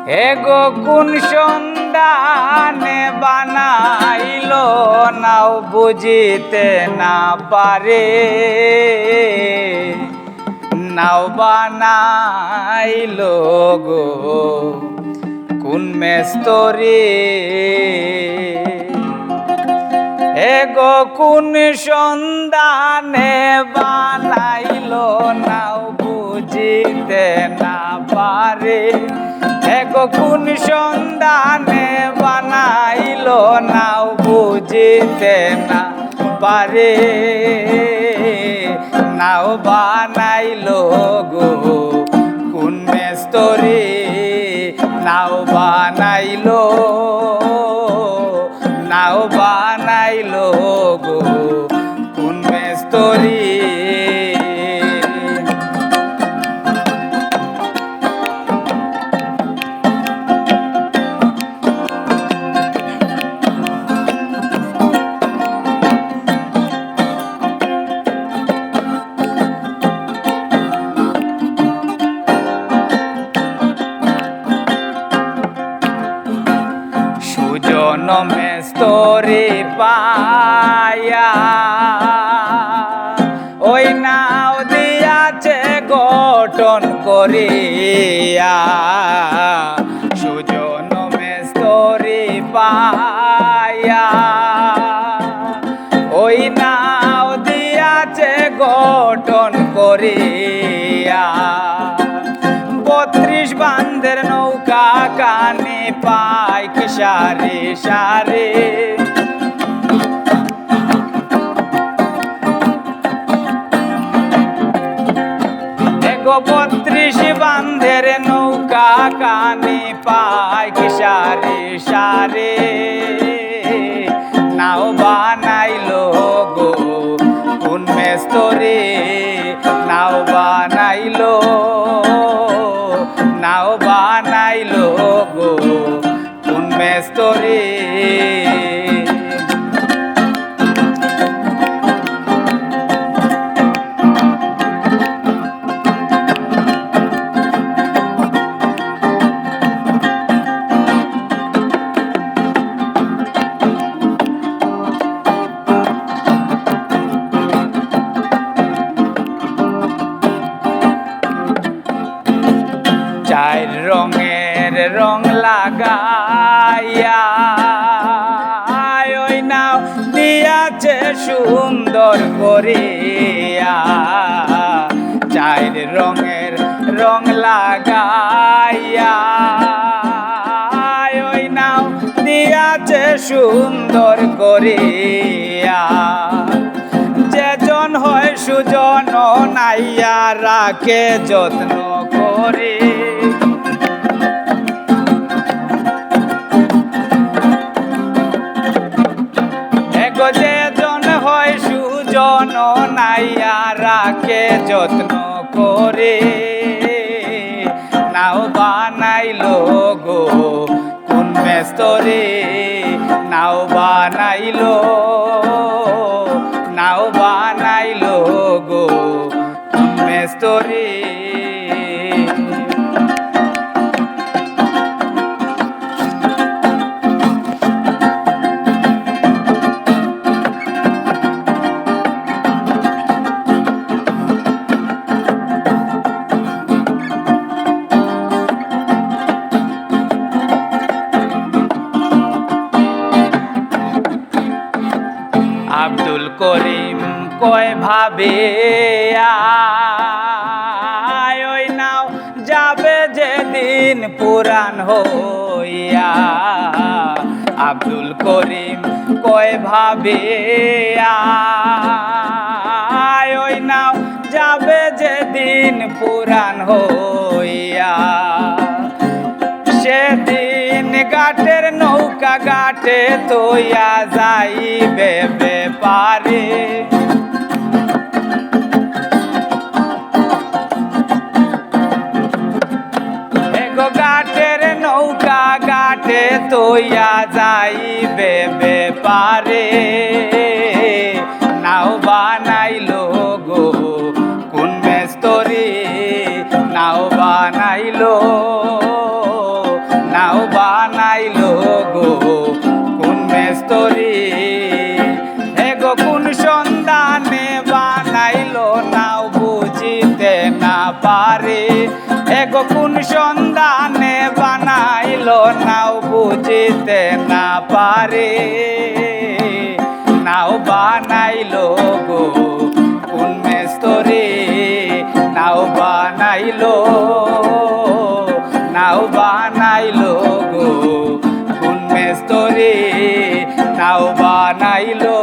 এগো কোন সন্ধানে বানাইলো নাও বুঝিতে না পারে, নাও বানাইলো গো কোন মেস্তরি। এগো কোন সন্ধানে বানাইলো নাও বুঝিতে না পারে, এগো কোন সন্ধানে বানাইলো নাও বুঝিতে না পারে, নাও বানাইলো গো কোন মেস্তরি, নাও বানাইলো, নাও বানাইলো গো কোন মেস্তরি। সুজন মেস্তরি পায়া ওই নাও দিয়াছে গঠন করিয়া, সুজন মেস্তরি পায়া ওই নাও দিয়াছে গঠন করিয়া, 32 বান্ধের নৌকা কানে পায় কি সারে সারে, এগো 32 বান্ধের নৌকা কানে পায় কি সারে সারে, নাও বানাইলো গো কোন মেস্তরি, নাও বানাইলো, নাও বানাইলো গো কোন মেস্তরি। চার রঙের রং লাগাইয়া ওই নাও দিয়াছে সুন্দর করিয়া, চার রঙের রং লাগাইয়া ওই নাও দিয়াছে সুন্দর করিয়া, যেজন হয় সুজন নাইয়া রাখে যত্ন করে, এগো যেজন হয় সুজন নাইয়া রাখে যত্ন করে, নাও বানাইলো গো কোন মেস্তরি, নাও বানাইলো, নাও বানাইলো গো কোন মেস্তরি। আব্দুল করিম কয় ভাবে ওই নাও যাবে যেদিন পুরান হইয়া, আব্দুল করিম কয় ভাবে ওই নাও যাবে যেদিন পুরান হইয়া, সেদিন ঘাটের নৌকা ঘাটে তোয়া যাইবে বেপারে, এগো ঘাটের নৌকা ঘাটে তোয়া যাইবে বেপারে, নাও বানাইলো গো কোন মেস্তরি, নাও বানাইলো, পারে এগো কোন সন্ধানে বানাইলো নাও বুঝিতে না পারে নাও বানাইলো গো কোন মেস্তরে নাও বানাইলো গো কোন মেস্তরে নাও বানাইলো